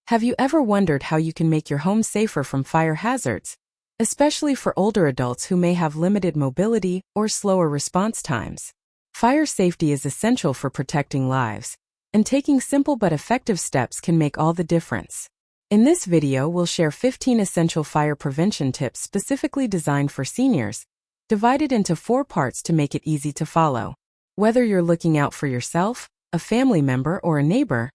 Have you ever wondered how you can make your home safer from fire hazards, especially for older adults who may have limited mobility or slower response times? Fire safety is essential for protecting lives, and taking simple but effective steps can make all the difference. In this video, we'll share 15 essential fire prevention tips specifically designed for seniors, divided into 4 parts to make it easy to follow. Whether you're looking out for yourself, a family member, or a neighbor,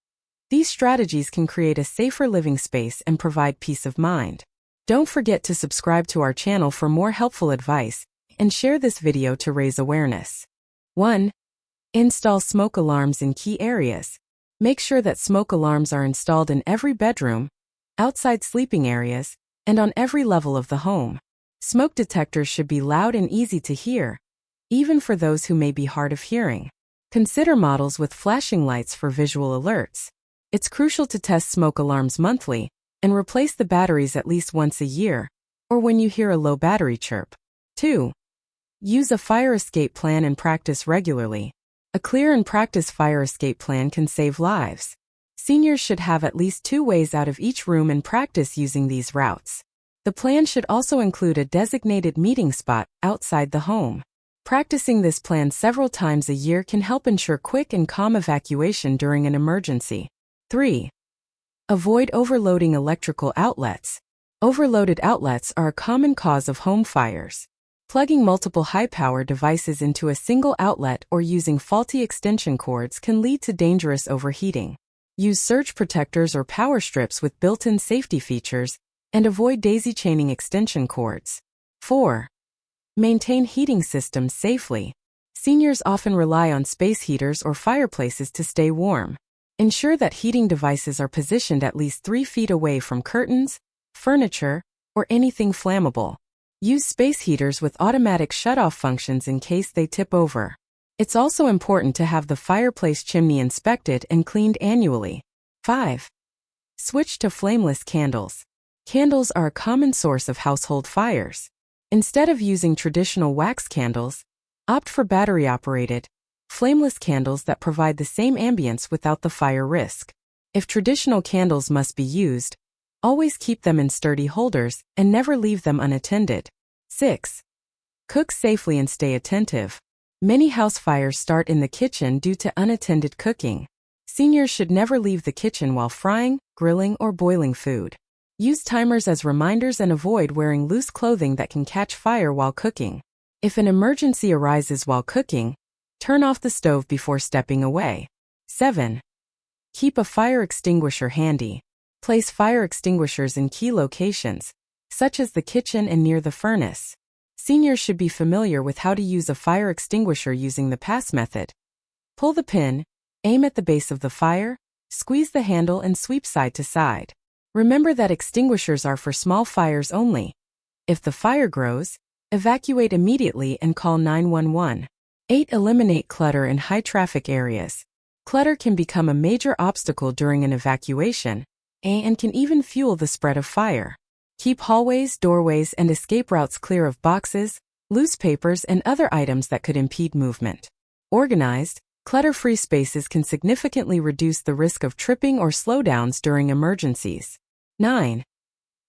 these strategies can create a safer living space and provide peace of mind. Don't forget to subscribe to our channel for more helpful advice, and share this video to raise awareness. 1. Install smoke alarms in key areas. Make sure that smoke alarms are installed in every bedroom, outside sleeping areas, and on every level of the home. Smoke detectors should be loud and easy to hear, even for those who may be hard of hearing. Consider models with flashing lights for visual alerts. It's crucial to test smoke alarms monthly and replace the batteries at least once a year, or when you hear a low battery chirp. 2. Use a fire escape plan and practice regularly. A clear and practice fire escape plan can save lives. Seniors should have at least 2 ways out of each room and practice using these routes. The plan should also include a designated meeting spot outside the home. Practicing this plan several times a year can help ensure quick and calm evacuation during an emergency. 3. Avoid overloading electrical outlets. Overloaded outlets are a common cause of home fires. Plugging multiple high-power devices into a single outlet or using faulty extension cords can lead to dangerous overheating. Use surge protectors or power strips with built-in safety features, and avoid daisy-chaining extension cords. 4. Maintain heating systems safely. Seniors often rely on space heaters or fireplaces to stay warm. Ensure that heating devices are positioned at least 3 feet away from curtains, furniture, or anything flammable. Use space heaters with automatic shut-off functions in case they tip over. It's also important to have the fireplace chimney inspected and cleaned annually. 5. Switch to flameless candles. Candles are a common source of household fires. Instead of using traditional wax candles, opt for battery-operated, flameless candles that provide the same ambience without the fire risk. If traditional candles must be used, always keep them in sturdy holders and never leave them unattended. 6. Cook safely and stay attentive. Many house fires start in the kitchen due to unattended cooking. Seniors should never leave the kitchen while frying, grilling, or boiling food. Use timers as reminders and avoid wearing loose clothing that can catch fire while cooking. If an emergency arises while cooking, turn off the stove before stepping away. 7. Keep a fire extinguisher handy. Place fire extinguishers in key locations, such as the kitchen and near the furnace. Seniors should be familiar with how to use a fire extinguisher using the pass method. Pull the pin, aim at the base of the fire, squeeze the handle, and sweep side to side. Remember that extinguishers are for small fires only. If the fire grows, evacuate immediately and call 911. 8. Eliminate clutter in high-traffic areas. Clutter can become a major obstacle during an evacuation, and can even fuel the spread of fire. Keep hallways, doorways, and escape routes clear of boxes, loose papers, and other items that could impede movement. Organized, clutter-free spaces can significantly reduce the risk of tripping or slowdowns during emergencies. 9.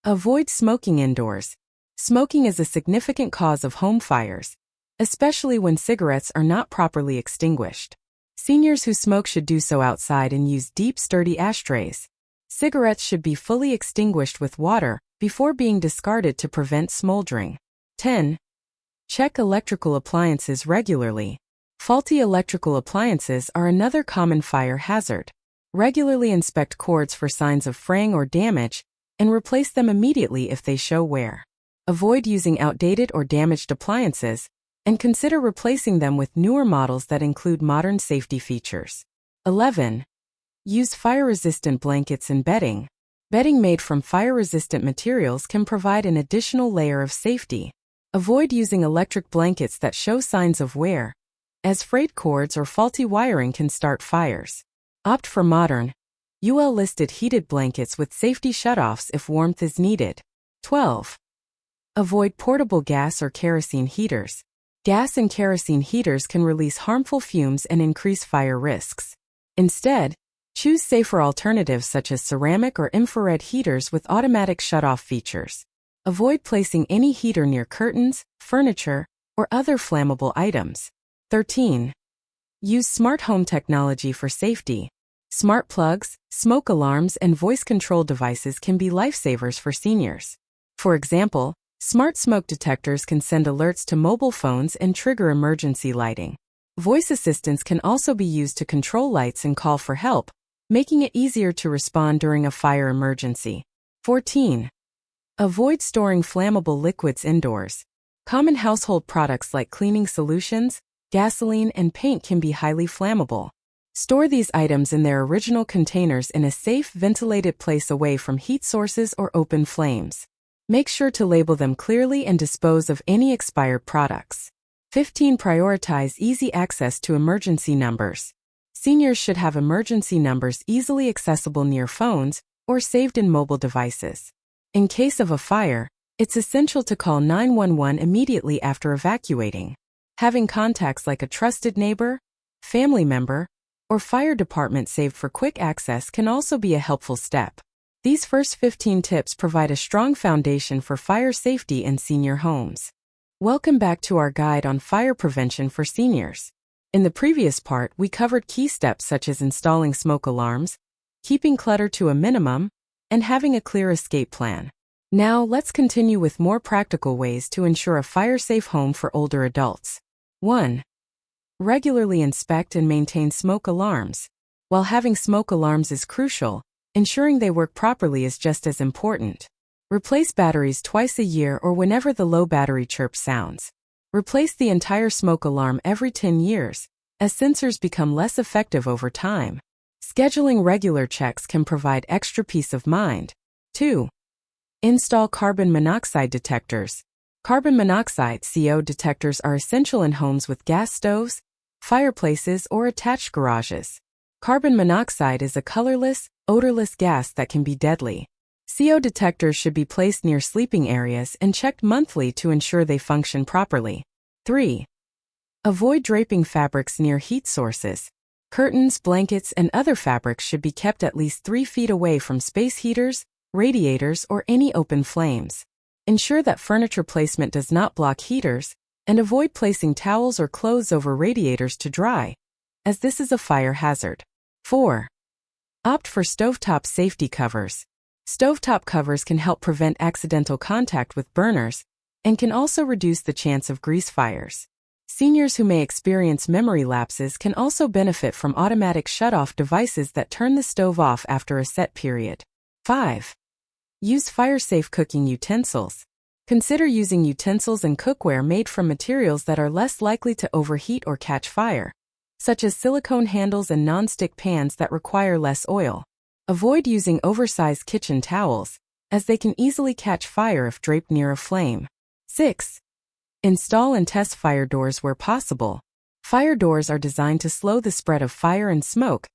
Avoid smoking indoors. Smoking is a significant cause of home fires, especially when cigarettes are not properly extinguished. Seniors who smoke should do so outside and use deep, sturdy ashtrays. Cigarettes should be fully extinguished with water before being discarded to prevent smoldering. 10. Check electrical appliances regularly. Faulty electrical appliances are another common fire hazard. Regularly inspect cords for signs of fraying or damage, and replace them immediately if they show wear. Avoid using outdated or damaged appliances, and consider replacing them with newer models that include modern safety features. 11. Use fire-resistant blankets and bedding. Bedding made from fire-resistant materials can provide an additional layer of safety. Avoid using electric blankets that show signs of wear, as frayed cords or faulty wiring can start fires. Opt for modern, UL-listed heated blankets with safety shutoffs if warmth is needed. 12. Avoid portable gas or kerosene heaters. Gas and kerosene heaters can release harmful fumes and increase fire risks. Instead, Choose safer alternatives such as ceramic or infrared heaters with automatic shut-off features. Avoid placing any heater near curtains, furniture, or other flammable items. 13. Use smart home technology for safety. Smart plugs, smoke alarms, and voice control devices can be lifesavers for seniors. For example, smart smoke detectors can send alerts to mobile phones and trigger emergency lighting. Voice assistants can also be used to control lights and call for help, making it easier to respond during a fire emergency. 14. Avoid storing flammable liquids indoors. Common household products like cleaning solutions, gasoline, and paint can be highly flammable. Store these items in their original containers in a safe, ventilated place away from heat sources or open flames. Make sure to label them clearly and dispose of any expired products. 15. Prioritize easy access to emergency numbers. Seniors should have emergency numbers easily accessible near phones or saved in mobile devices. In case of a fire, it's essential to call 911 immediately after evacuating. Having contacts like a trusted neighbor, family member, or fire department saved for quick access can also be a helpful step. These first 15 tips provide a strong foundation for fire safety in senior homes. Welcome back to our guide on fire prevention for seniors. In the previous part, we covered key steps such as installing smoke alarms, keeping clutter to a minimum, and having a clear escape plan. Now, let's continue with more practical ways to ensure a fire-safe home for older adults. 1. Regularly inspect and maintain smoke alarms. While having smoke alarms is crucial, ensuring they work properly is just as important. Replace batteries twice a year or whenever the low battery chirp sounds. Replace the entire smoke alarm every 10 years, as sensors become less effective over time. Scheduling regular checks can provide extra peace of mind. 2. Install carbon monoxide detectors. Carbon monoxide (CO) detectors are essential in homes with gas stoves, fireplaces, or attached garages. Carbon monoxide is a colorless, odorless gas that can be deadly. CO detectors should be placed near sleeping areas and checked monthly to ensure they function properly. 3. Avoid draping fabrics near heat sources. Curtains, blankets, and other fabrics should be kept at least 3 feet away from space heaters, radiators, or any open flames. Ensure that furniture placement does not block heaters, and avoid placing towels or clothes over radiators to dry, as this is a fire hazard. 4. Opt for stovetop safety covers. Stovetop covers can help prevent accidental contact with burners and can also reduce the chance of grease fires. Seniors who may experience memory lapses can also benefit from automatic shut-off devices that turn the stove off after a set period. 5. Use fire-safe cooking utensils. Consider using utensils and cookware made from materials that are less likely to overheat or catch fire, such as silicone handles and non-stick pans that require less oil. Avoid using oversized kitchen towels, as they can easily catch fire if draped near a flame. 6. Install and test fire doors where possible. Fire doors are designed to slow the spread of fire and smoke,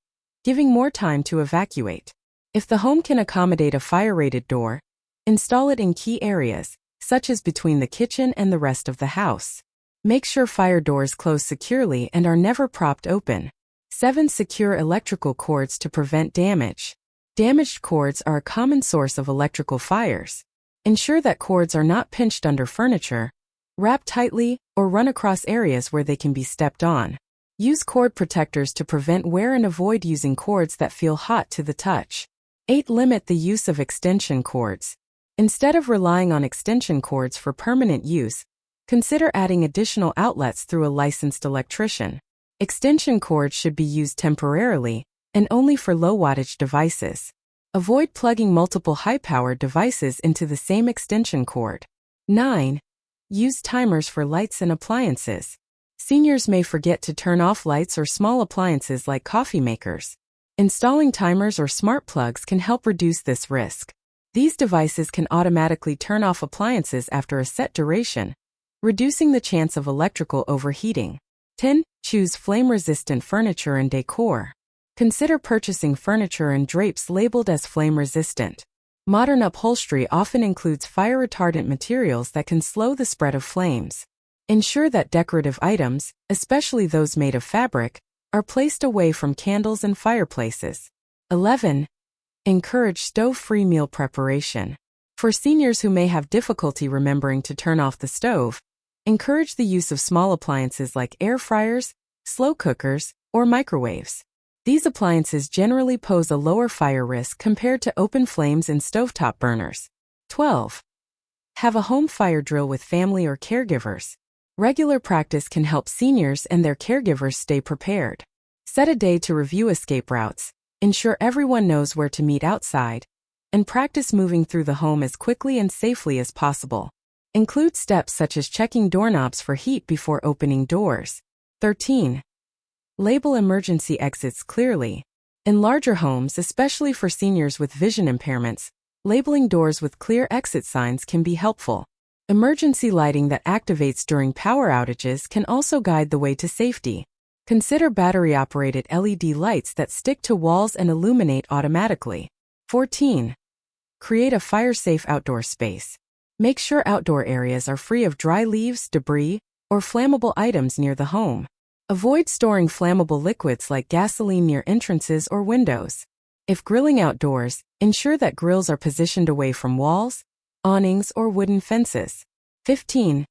giving more time to evacuate. If the home can accommodate a fire-rated door, install it in key areas, such as between the kitchen and the rest of the house. Make sure fire doors close securely and are never propped open. 7. Secure electrical cords to prevent damage. Damaged cords are a common source of electrical fires. Ensure that cords are not pinched under furniture, wrapped tightly, or run across areas where they can be stepped on. Use cord protectors to prevent wear and avoid using cords that feel hot to the touch. 8. Limit the use of extension cords. Instead of relying on extension cords for permanent use, consider adding additional outlets through a licensed electrician. Extension cords should be used temporarily and only for low-wattage devices. Avoid plugging multiple high-powered devices into the same extension cord. 9. Use timers for lights and appliances. Seniors may forget to turn off lights or small appliances like coffee makers. Installing timers or smart plugs can help reduce this risk. These devices can automatically turn off appliances after a set duration, reducing the chance of electrical overheating. 10. Choose flame-resistant furniture and decor. Consider purchasing furniture and drapes labeled as flame-resistant. Modern upholstery often includes fire-retardant materials that can slow the spread of flames. Ensure that decorative items, especially those made of fabric, are placed away from candles and fireplaces. 11. Encourage stove-free meal preparation. For seniors who may have difficulty remembering to turn off the stove, encourage the use of small appliances like air fryers, slow cookers, or microwaves. These appliances generally pose a lower fire risk compared to open flames in stovetop burners. 12. Have a home fire drill with family or caregivers. Regular practice can help seniors and their caregivers stay prepared. Set a day to review escape routes, ensure everyone knows where to meet outside, and practice moving through the home as quickly and safely as possible. Include steps such as checking doorknobs for heat before opening doors. 13. Label emergency exits clearly. In larger homes, especially for seniors with vision impairments, labeling doors with clear exit signs can be helpful. Emergency lighting that activates during power outages can also guide the way to safety. Consider battery-operated LED lights that stick to walls and illuminate automatically. 14. Create a fire-safe outdoor space. Make sure outdoor areas are free of dry leaves, debris, or flammable items near the home. Avoid storing flammable liquids like gasoline near entrances or windows. If grilling outdoors, ensure that grills are positioned away from walls, awnings, or wooden fences. 15.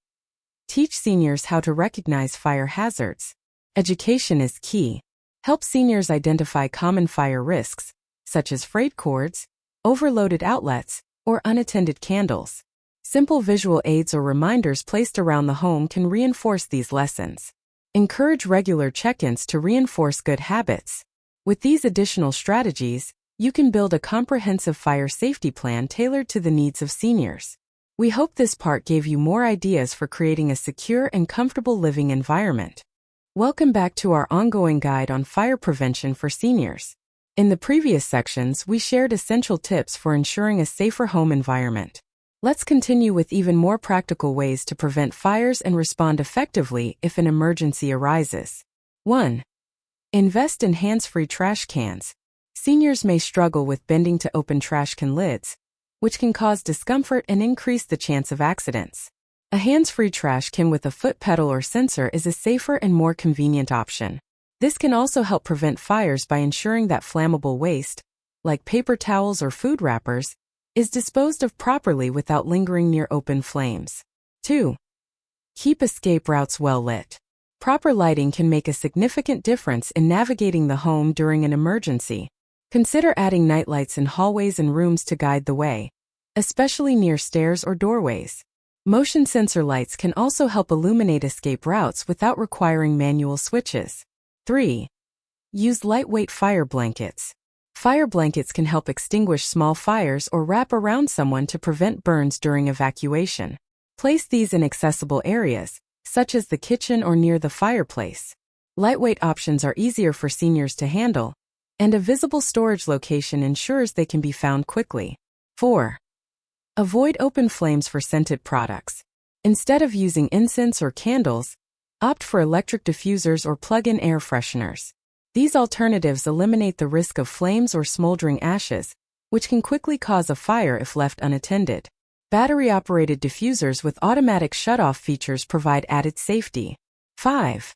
Teach seniors how to recognize fire hazards. Education is key. Help seniors identify common fire risks, such as frayed cords, overloaded outlets, or unattended candles. Simple visual aids or reminders placed around the home can reinforce these lessons. Encourage regular check-ins to reinforce good habits. With these additional strategies, you can build a comprehensive fire safety plan tailored to the needs of seniors. We hope this part gave you more ideas for creating a secure and comfortable living environment. Welcome back to our ongoing guide on fire prevention for seniors. In the previous sections, we shared essential tips for ensuring a safer home environment. Let's continue with even more practical ways to prevent fires and respond effectively if an emergency arises. 1. Invest in hands-free trash cans. Seniors may struggle with bending to open trash can lids, which can cause discomfort and increase the chance of accidents. A hands-free trash can with a foot pedal or sensor is a safer and more convenient option. This can also help prevent fires by ensuring that flammable waste, like paper towels or food wrappers, is disposed of properly without lingering near open flames. 2. Keep escape routes well lit. Proper lighting can make a significant difference in navigating the home during an emergency. Consider adding nightlights in hallways and rooms to guide the way, especially near stairs or doorways. Motion sensor lights can also help illuminate escape routes without requiring manual switches. 3. Use lightweight fire blankets. Fire blankets can help extinguish small fires or wrap around someone to prevent burns during evacuation. Place these in accessible areas, such as the kitchen or near the fireplace. Lightweight options are easier for seniors to handle, and a visible storage location ensures they can be found quickly. 4. Avoid open flames for scented products. Instead of using incense or candles, opt for electric diffusers or plug-in air fresheners. These alternatives eliminate the risk of flames or smoldering ashes, which can quickly cause a fire if left unattended. Battery-operated diffusers with automatic shut-off features provide added safety. 5.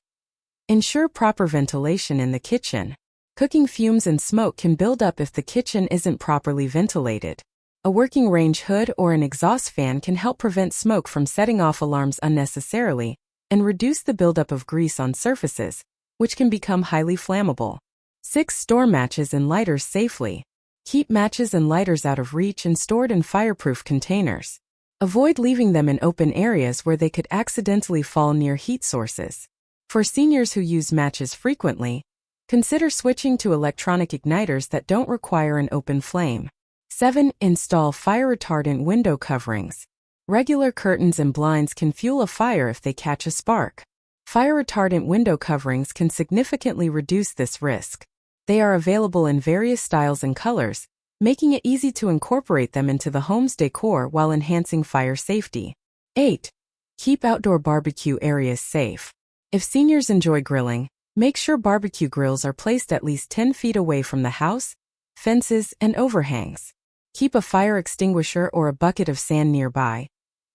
Ensure proper ventilation in the kitchen. Cooking fumes and smoke can build up if the kitchen isn't properly ventilated. A working range hood or an exhaust fan can help prevent smoke from setting off alarms unnecessarily and reduce the buildup of grease on surfaces, which can become highly flammable. 6. Store matches and lighters safely. Keep matches and lighters out of reach and stored in fireproof containers. Avoid leaving them in open areas where they could accidentally fall near heat sources. For seniors who use matches frequently, consider switching to electronic igniters that don't require an open flame. 7. Install fire retardant window coverings. Regular curtains and blinds can fuel a fire if they catch a spark. Fire retardant window coverings can significantly reduce this risk. They are available in various styles and colors, making it easy to incorporate them into the home's decor while enhancing fire safety. 8. Keep outdoor barbecue areas safe. If seniors enjoy grilling, make sure barbecue grills are placed at least 10 feet away from the house, fences, and overhangs. Keep a fire extinguisher or a bucket of sand nearby,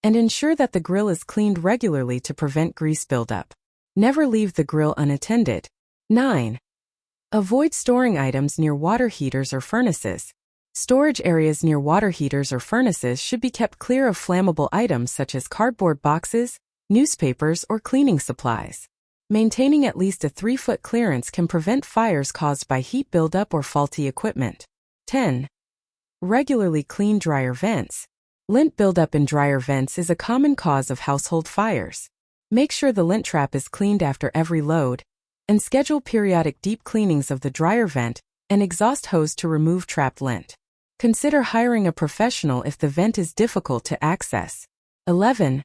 and ensure that the grill is cleaned regularly to prevent grease buildup. Never leave the grill unattended. 9. Avoid storing items near water heaters or furnaces. Storage areas near water heaters or furnaces should be kept clear of flammable items such as cardboard boxes, newspapers, or cleaning supplies. Maintaining at least a 3-foot clearance can prevent fires caused by heat buildup or faulty equipment. 10. Regularly clean dryer vents. Lint buildup in dryer vents is a common cause of household fires. Make sure the lint trap is cleaned after every load, and schedule periodic deep cleanings of the dryer vent and exhaust hose to remove trapped lint. Consider hiring a professional if the vent is difficult to access. 11.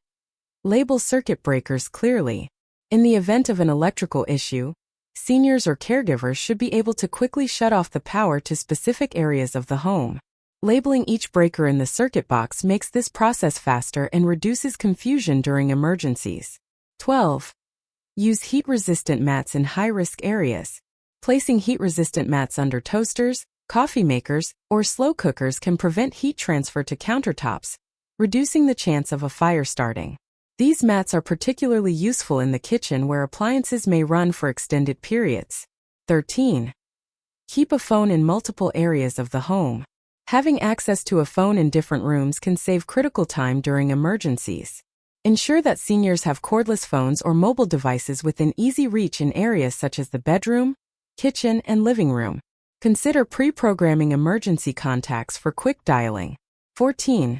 Label circuit breakers clearly. In the event of an electrical issue, seniors or caregivers should be able to quickly shut off the power to specific areas of the home. Labeling each breaker in the circuit box makes this process faster and reduces confusion during emergencies. 12. Use heat-resistant mats in high-risk areas. Placing heat-resistant mats under toasters, coffee makers, or slow cookers can prevent heat transfer to countertops, reducing the chance of a fire starting. These mats are particularly useful in the kitchen where appliances may run for extended periods. 13. Keep a phone in multiple areas of the home. Having access to a phone in different rooms can save critical time during emergencies. Ensure that seniors have cordless phones or mobile devices within easy reach in areas such as the bedroom, kitchen, and living room. Consider pre-programming emergency contacts for quick dialing. 14.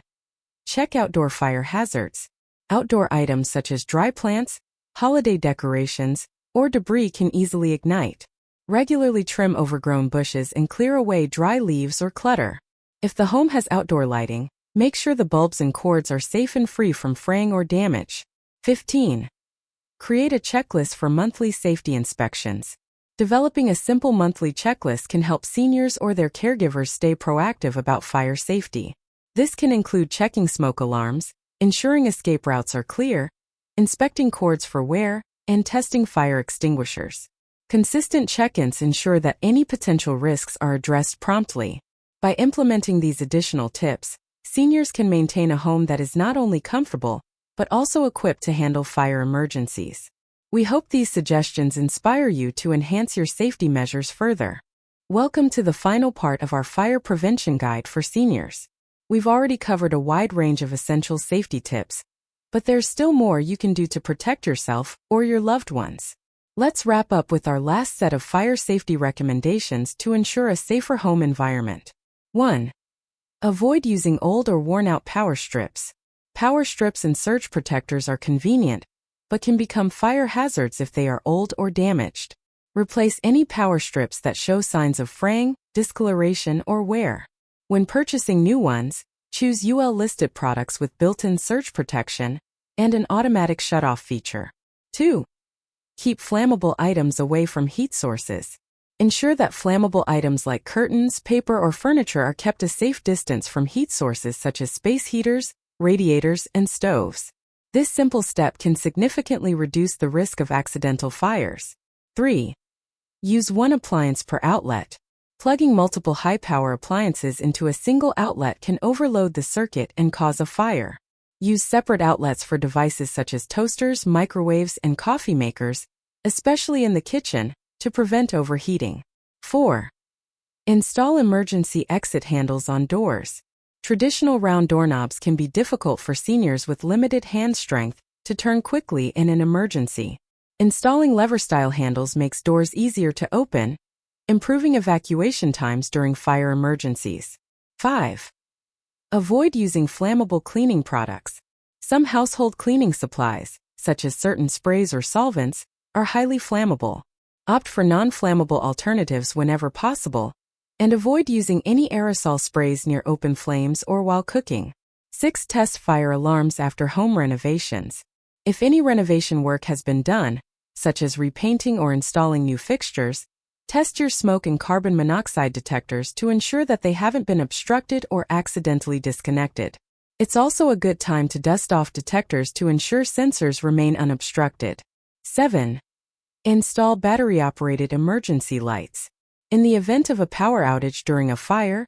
Check outdoor fire hazards. Outdoor items such as dry plants, holiday decorations, or debris can easily ignite. Regularly trim overgrown bushes and clear away dry leaves or clutter. If the home has outdoor lighting, make sure the bulbs and cords are safe and free from fraying or damage. 15. Create a checklist for monthly safety inspections. Developing a simple monthly checklist can help seniors or their caregivers stay proactive about fire safety. This can include checking smoke alarms, ensuring escape routes are clear, inspecting cords for wear, and testing fire extinguishers. Consistent check-ins ensure that any potential risks are addressed promptly. By implementing these additional tips, seniors can maintain a home that is not only comfortable, but also equipped to handle fire emergencies. We hope these suggestions inspire you to enhance your safety measures further. Welcome to the final part of our fire prevention guide for seniors. We've already covered a wide range of essential safety tips, but there's still more you can do to protect yourself or your loved ones. Let's wrap up with our last set of fire safety recommendations to ensure a safer home environment. 1. Avoid using old or worn-out power strips. Power strips and surge protectors are convenient, but can become fire hazards if they are old or damaged. Replace any power strips that show signs of fraying, discoloration, or wear. When purchasing new ones, choose UL-listed products with built-in surge protection and an automatic shut-off feature. 2. Keep flammable items away from heat sources. Ensure that flammable items like curtains, paper, or furniture are kept a safe distance from heat sources such as space heaters, radiators, and stoves. This simple step can significantly reduce the risk of accidental fires. 3. Use one appliance per outlet. Plugging multiple high-power appliances into a single outlet can overload the circuit and cause a fire. Use separate outlets for devices such as toasters, microwaves, and coffee makers, especially in the kitchen, to prevent overheating. 4. Install emergency exit handles on doors. Traditional round doorknobs can be difficult for seniors with limited hand strength to turn quickly in an emergency. Installing lever-style handles makes doors easier to open, improving evacuation times during fire emergencies. 5. Avoid using flammable cleaning products. Some household cleaning supplies, such as certain sprays or solvents, are highly flammable. Opt for non-flammable alternatives whenever possible, and avoid using any aerosol sprays near open flames or while cooking. 6. Test fire alarms after home renovations. If any renovation work has been done, such as repainting or installing new fixtures, test your smoke and carbon monoxide detectors to ensure that they haven't been obstructed or accidentally disconnected. It's also a good time to dust off detectors to ensure sensors remain unobstructed. 7. Install battery-operated emergency lights. In the event of a power outage during a fire,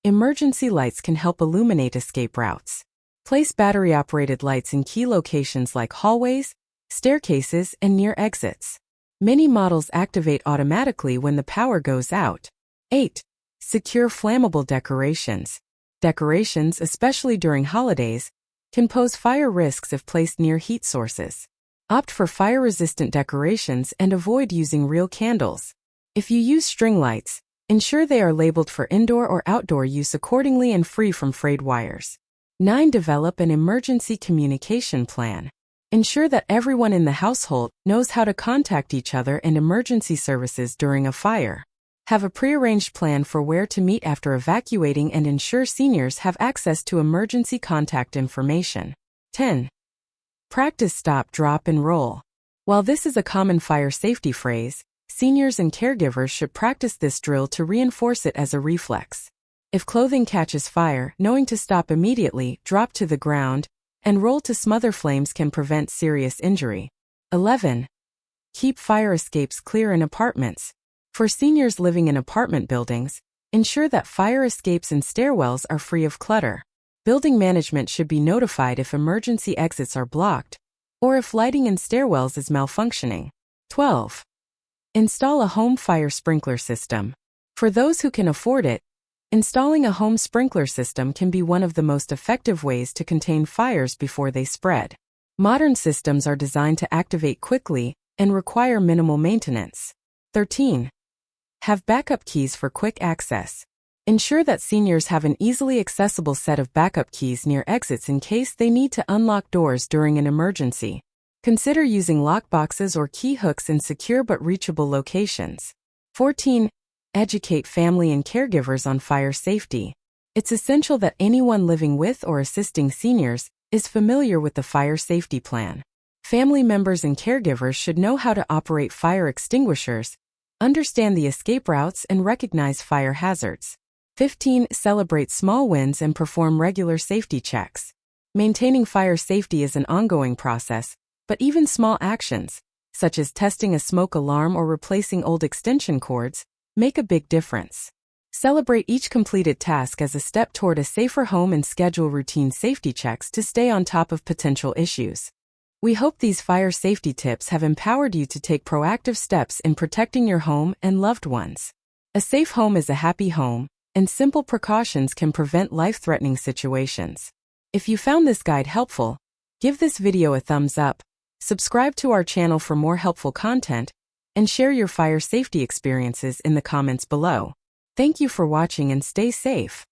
emergency lights can help illuminate escape routes. Place battery-operated lights in key locations like hallways, staircases, and near exits. Many models activate automatically when the power goes out. 8. Secure flammable decorations. Decorations, especially during holidays, can pose fire risks if placed near heat sources. Opt for fire-resistant decorations and avoid using real candles. If you use string lights, ensure they are labeled for indoor or outdoor use accordingly and free from frayed wires. 9. Develop an emergency communication plan. Ensure that everyone in the household knows how to contact each other and emergency services during a fire. Have a prearranged plan for where to meet after evacuating and ensure seniors have access to emergency contact information. 10. Practice stop, drop, and roll. While this is a common fire safety phrase, seniors and caregivers should practice this drill to reinforce it as a reflex. If clothing catches fire, knowing to stop immediately, drop to the ground, and roll to smother flames can prevent serious injury. 11. Keep fire escapes clear in apartments. For seniors living in apartment buildings, ensure that fire escapes and stairwells are free of clutter. Building management should be notified if emergency exits are blocked, or if lighting in stairwells is malfunctioning. 12. Install a home fire sprinkler system. For those who can afford it, installing a home sprinkler system can be one of the most effective ways to contain fires before they spread. Modern systems are designed to activate quickly and require minimal maintenance. 13. Have backup keys for quick access. Ensure that seniors have an easily accessible set of backup keys near exits in case they need to unlock doors during an emergency. Consider using lockboxes or key hooks in secure but reachable locations. 14. Educate family and caregivers on fire safety. It's essential that anyone living with or assisting seniors is familiar with the fire safety plan. Family members and caregivers should know how to operate fire extinguishers, understand the escape routes, and recognize fire hazards. 15. Celebrate small wins and perform regular safety checks. Maintaining fire safety is an ongoing process, but even small actions, such as testing a smoke alarm or replacing old extension cords, make a big difference. Celebrate each completed task as a step toward a safer home and schedule routine safety checks to stay on top of potential issues. We hope these fire safety tips have empowered you to take proactive steps in protecting your home and loved ones. A safe home is a happy home, and simple precautions can prevent life-threatening situations. If you found this guide helpful, give this video a thumbs up, subscribe to our channel for more helpful content, and share your fire safety experiences in the comments below. Thank you for watching and stay safe.